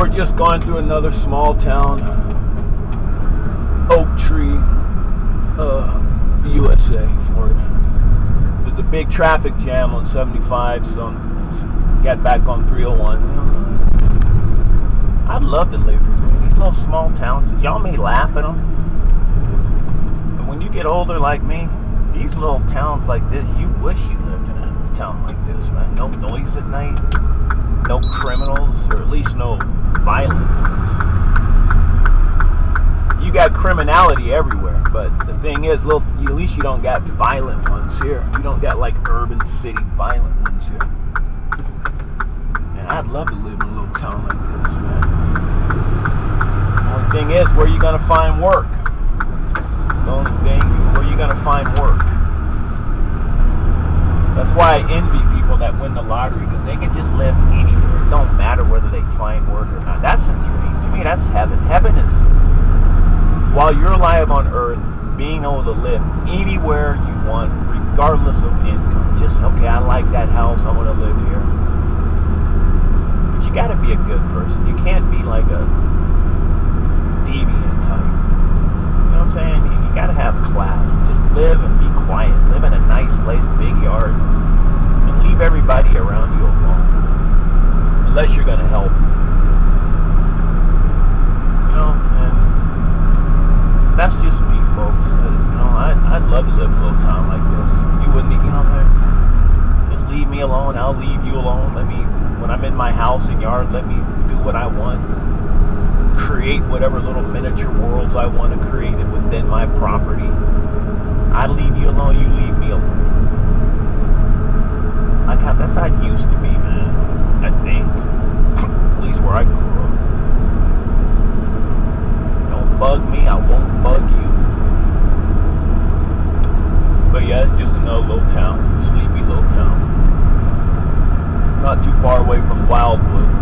we're just going through another small town, Oak Tree, USA, Florida. There's a big traffic jam on 75, so got back on 301. I'd love to live here. These little small towns, y'all may laugh at them, but when you get older like me, these little towns like this, you wish you lived in a town like this, man. No noise at night, no criminals, or at least no violence. You got criminality everywhere, but the thing is, at least you don't got violent ones here. You don't got like urban city violent ones here. And I'd love to live in a little town like this, man. The only thing is, where are you gonna find work? The only thing, where are you gonna find work? That's why I envy people that win the lottery, because they can just live anywhere. It don't matter whether they find work or not. That's a dream. To me, that's heaven. Heaven is, while you're alive on earth, being able to live anywhere you want, regardless of income. Just, okay, I like that house, I want to live here. But you got to be a good person. You can't be like a deviant type. You know what I'm saying? You got to have class. Just live and be quiet. Live in a nice place, big yard, and leave everybody around you alone. Unless you're going to help. You know, and that's just me, folks. You know, I'd love to live in a little town like this. You wouldn't, you know, just leave me alone. I'll leave you alone. When I'm in my house and yard, let me do what I want. Create whatever little miniature worlds I want to create within my property. I leave you alone, you leave me alone. Like that's how it used to be, man. I think. At least where I grew up. Don't bug me, I won't bug you. But yeah, it's just another little town. Sleepy little town. Not too far away from Wildwood.